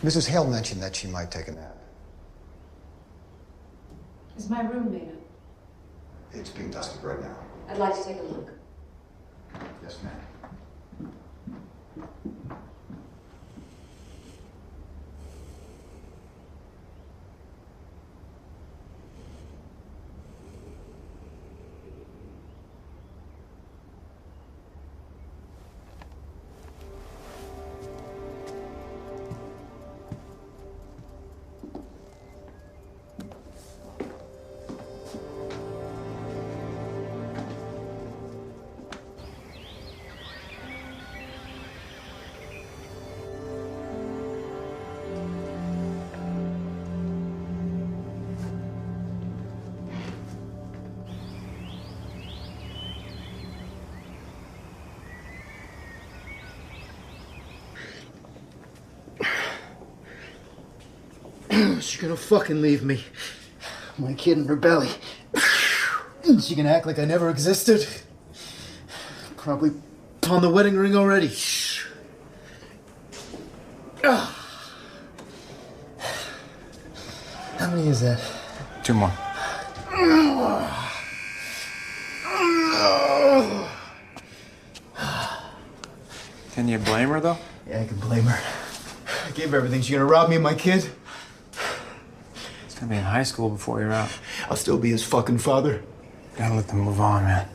Mrs. Hale mentioned that she might take a nap. Is my room needed? It's being dusted right now. I'd like to take a look. Yes, ma'am. She's gonna fucking leave me. My kid in her belly. She gonna act like I never existed. Probably pawned the wedding ring already. How many is that? 2 more. Can you blame her, though? Yeah, I can blame her. I gave her everything. She gonna rob me of my kid? He's gonna be in high school before you're out. I'll still be his fucking father. Gotta let them move on, man.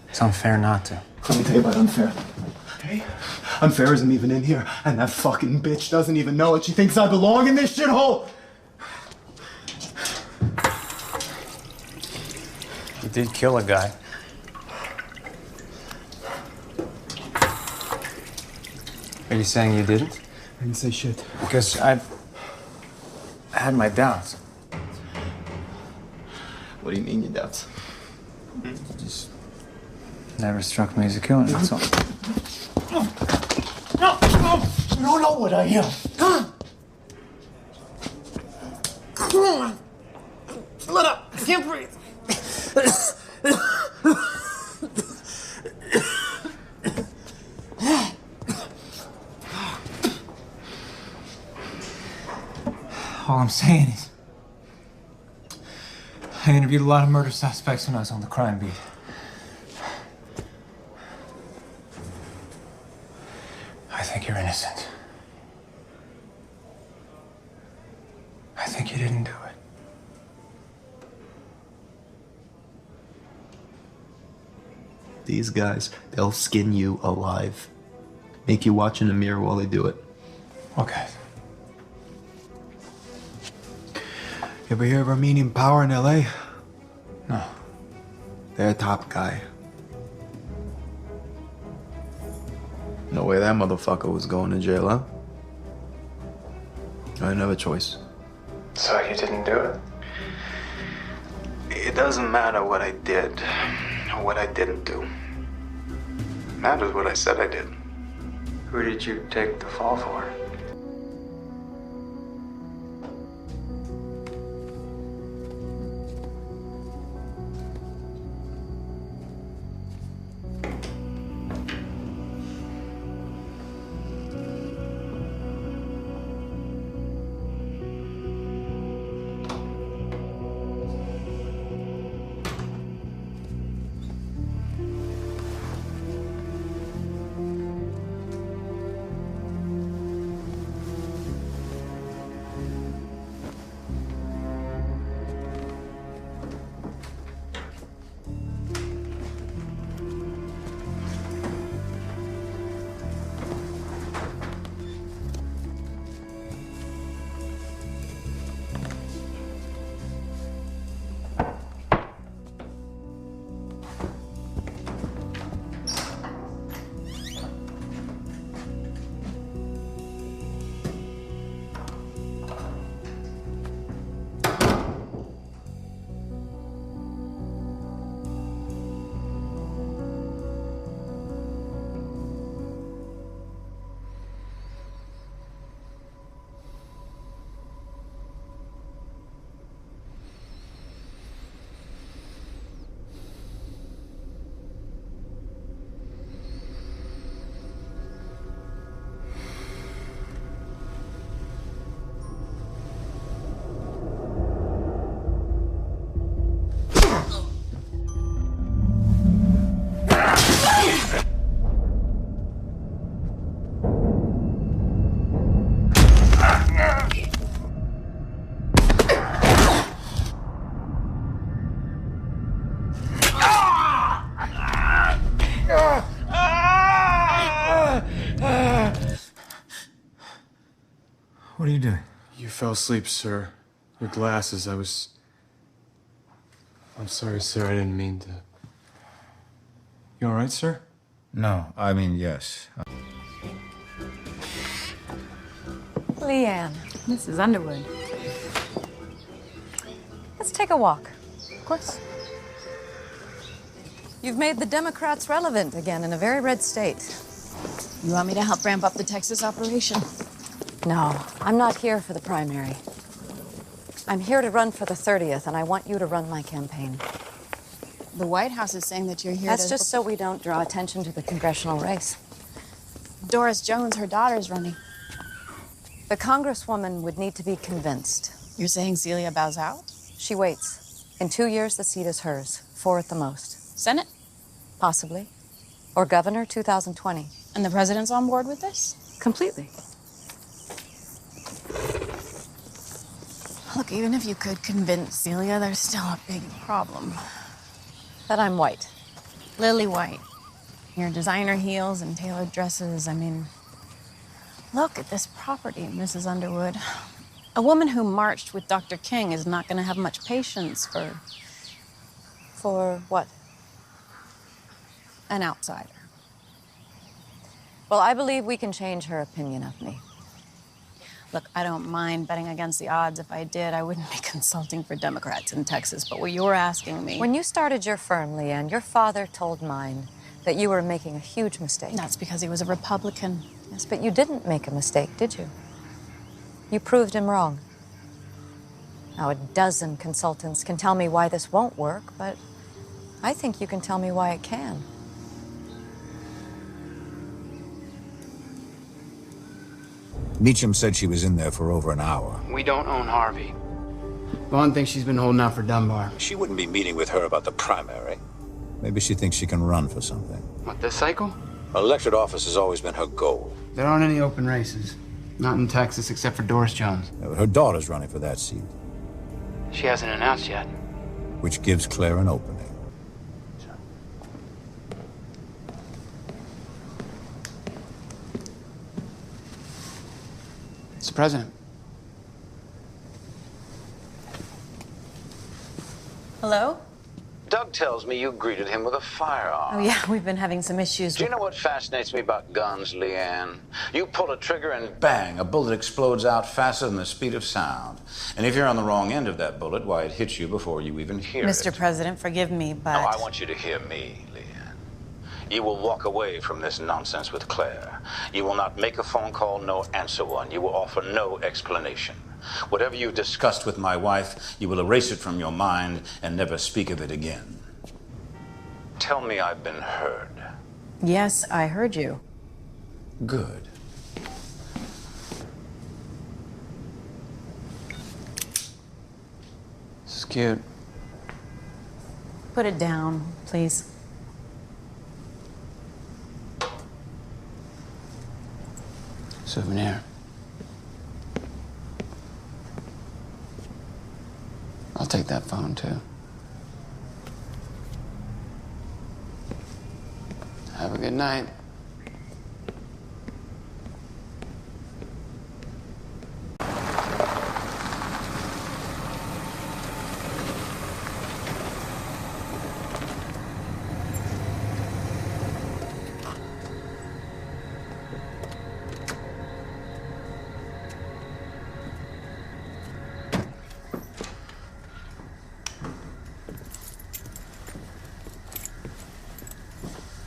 It's unfair not to. Let me tell you about unfair. Okay? Unfair isn't even in here, and that fucking bitch doesn't even know it. She thinks I belong in this shithole! You did kill a guy. Are you saying you didn't? I didn't say shit. Because I had my doubts. What do you mean, your doubts? Just never struck me as a killer, that's all. No! You don't know what I am! Come on! Let up! I can't breathe! All I'm saying is, I interviewed a lot of murder suspects when I was on the crime beat. I think you're innocent. I think you didn't do it. These guys, they'll skin you alive. Make you watch in the mirror while they do it. Okay. You ever hear of Armenian Power in LA? No. They're top guy. No way that motherfucker was going to jail, huh? I had another choice. So you didn't do it? It doesn't matter what I did or what I didn't do. It matters what I said I did. Who did you take the fall for? What are you doing? You fell asleep, sir. Your glasses, I'm sorry, sir, I didn't mean to. You all right, sir? No, I mean, yes. Leanne, Mrs. Underwood. Let's take a walk. Of course. You've made the Democrats relevant again in a very red state. You want me to help ramp up the Texas operation? No, I'm not here for the primary. I'm here to run for the 30th, and I want you to run my campaign. The White House is saying that you're here That's just so we don't draw attention to the congressional race. Doris Jones, her daughter's running. The congresswoman would need to be convinced. You're saying Celia bows out? She waits. In 2 years, the seat is hers. 4 at the most. Senate? Possibly. Or governor, 2020. And the president's on board with this? Completely. Look, even if you could convince Celia, there's still a big problem. That I'm white. Lily White. Your designer heels and tailored dresses, I mean... Look at this property, Mrs. Underwood. A woman who marched with Dr. King is not going to have much patience for... For what? an outsider. Well, I believe we can change her opinion of me. Look, I don't mind betting against the odds. If I did, I wouldn't be consulting for Democrats in Texas. But what you're asking me... When you started your firm, Leanne, your father told mine that you were making a huge mistake. That's because he was a Republican. Yes, but you didn't make a mistake, did you? You proved him wrong. Now, a dozen consultants can tell me why this won't work, but I think you can tell me why it can. Meacham said she was in there for over an hour. We don't own Harvey. Vaughn thinks she's been holding out for Dunbar. She wouldn't be meeting with her about the primary. Maybe she thinks she can run for something. What, this cycle? Elected office has always been her goal. There aren't any open races. Not in Texas, except for Doris Jones. Yeah, but her daughter's running for that seat, She hasn't announced yet. which gives Claire an opening. It's the president. Hello? Doug tells me you greeted him with a firearm. Oh, yeah, we've been having some issues Do you with... know what fascinates me about guns, Leanne? You pull a trigger and bang, a bullet explodes out faster than the speed of sound. And if you're on the wrong end of that bullet, why, it hits you before you even hear it. Mr. President, forgive me, but... No, I want you to hear me, Leanne. You will walk away from this nonsense with Claire. You will not make a phone call, nor answer one. You will offer no explanation. Whatever you've discussed with my wife, you will erase it from your mind and never speak of it again. Tell me I've been heard. Yes, I heard you. Good. This is cute. Put it down, please. Souvenir. I'll take that phone, too. Have a good night.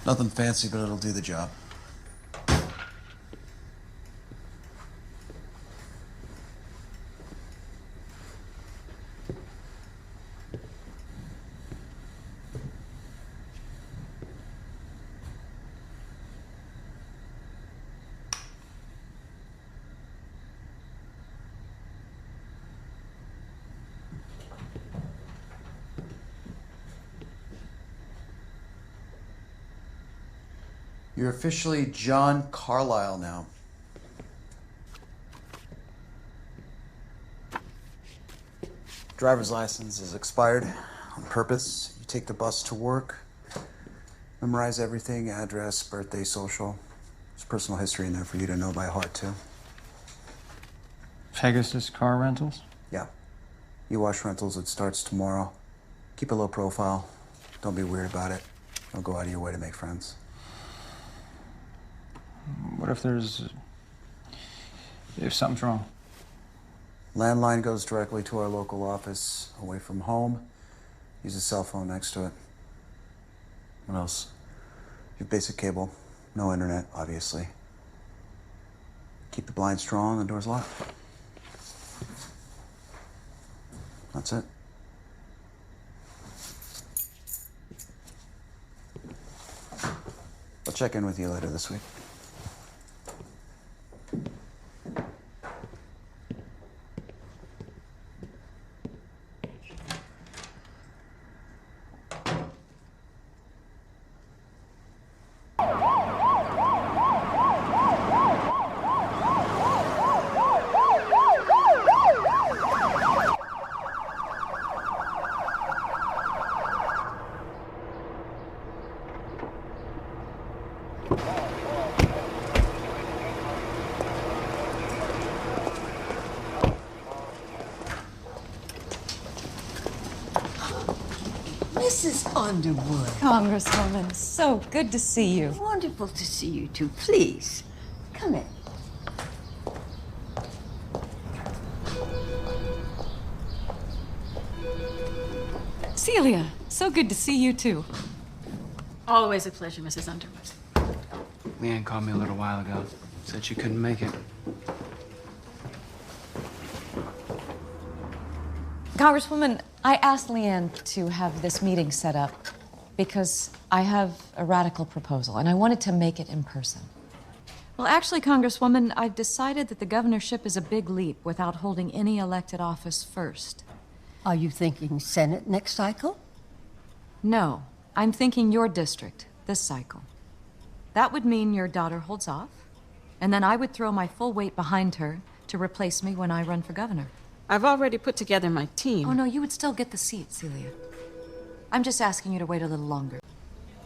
Nothing fancy, but it'll do the job. You're officially John Carlyle now. Driver's license is expired on purpose. You take the bus to work, memorize everything, address, birthday, social. There's personal history in there for you to know by heart, too. Pegasus Car Rentals? Yeah. E-Wash Rentals, it starts tomorrow. Keep a low profile. Don't be weird about it. Don't go out of your way to make friends. What if if something's wrong? Landline goes directly to our local office, away from home. Use a cell phone next to it. What else? You have basic cable. No internet, obviously. Keep the blinds drawn, the doors locked. That's it. I'll check in with you later this week. Mrs. Underwood. Congresswoman, so good to see you. Wonderful to see you too. Please, come in. Celia, so good to see you too. Always a pleasure, Mrs. Underwood. Leanne called me a little while ago. Said she couldn't make it. Congresswoman, I asked Leanne to have this meeting set up because I have a radical proposal and I wanted to make it in person. Well, actually, Congresswoman, I've decided that the governorship is a big leap without holding any elected office first. Are you thinking Senate next cycle? No, I'm thinking your district this cycle. That would mean your daughter holds off, and then I would throw my full weight behind her to replace me when I run for governor. I've already put together my team. Oh, no, you would still get the seat, Celia. I'm just asking you to wait a little longer.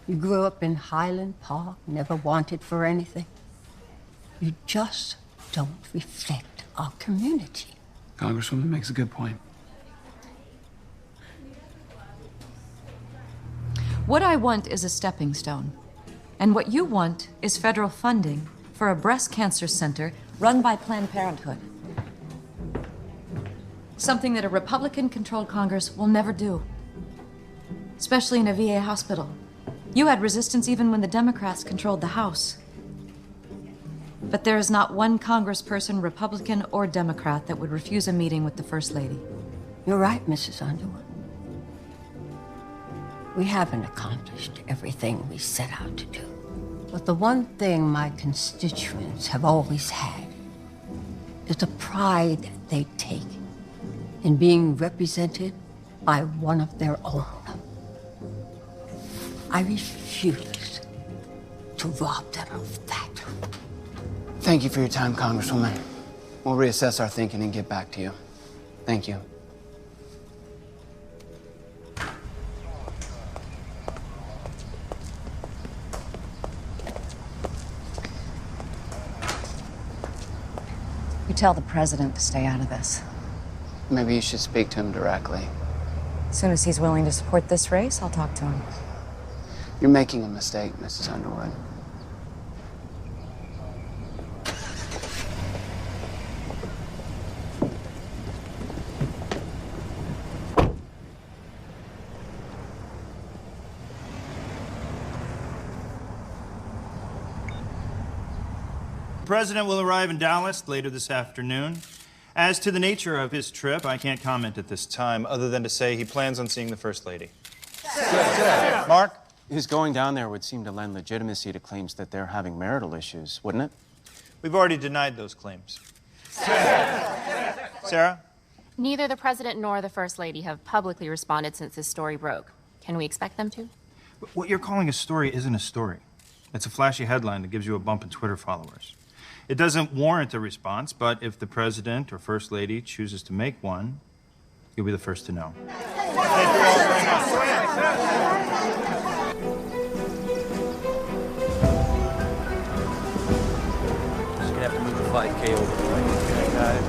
You grew up in Highland Park, never wanted for anything. You just don't reflect our community. Congresswoman makes a good point. What I want is a stepping stone. And what you want is federal funding for a breast cancer center run by Planned Parenthood. Something that a Republican-controlled Congress will never do. Especially in a VA hospital. You had resistance even when the Democrats controlled the House. But there is not one congressperson, Republican or Democrat, that would refuse a meeting with the First Lady. You're right, Mrs. Underwood. We haven't accomplished everything we set out to do. But the one thing my constituents have always had is the pride they take in being represented by one of their own. I refuse to rob them of that. Thank you for your time, Congresswoman. We'll reassess our thinking and get back to you. Thank you. You tell the president to stay out of this. Maybe you should speak to him directly. As soon as he's willing to support this race, I'll talk to him. You're making a mistake, Mrs. Underwood. The President will arrive in Dallas later this afternoon. As to the nature of his trip, I can't comment at this time, other than to say he plans on seeing the First Lady. Mark? His going down there would seem to lend legitimacy to claims that they're having marital issues, wouldn't it? We've already denied those claims. Sarah? Neither the President nor the First Lady have publicly responded since this story broke. Can we expect them to? What you're calling a story isn't a story. It's a flashy headline that gives you a bump in Twitter followers. It doesn't warrant a response, but if the President or First Lady chooses to make one, you'll be the first to know. Thank you all very much. Just gonna have to move the 5K over. Right? Got it.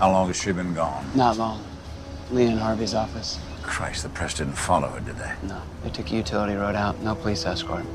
How long has she been gone? Not long. Lee and Harvey's office. Christ, the press didn't follow her, did they? No, they took a utility road out. No police escort.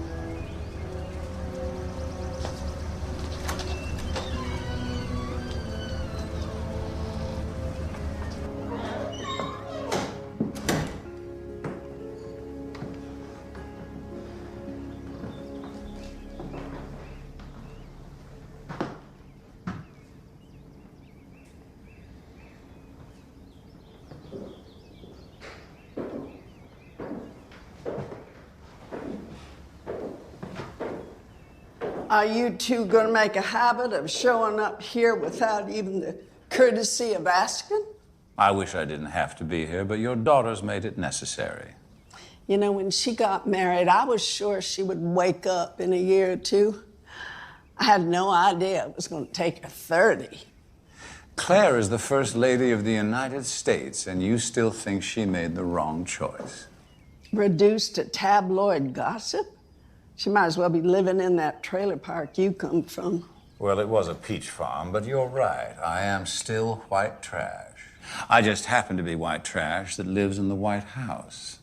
Are you two going to make a habit of showing up here without even the courtesy of asking? I wish I didn't have to be here, but your daughter's made it necessary. You know, when she got married, I was sure she would wake up in a year or two. I had no idea it was going to take her 30. Claire is the First Lady of the United States, and you still think she made the wrong choice. Reduced to tabloid gossip? She might as well be living in that trailer park you come from. Well, it was a peach farm, but you're right. I am still white trash. I just happen to be white trash that lives in the White House.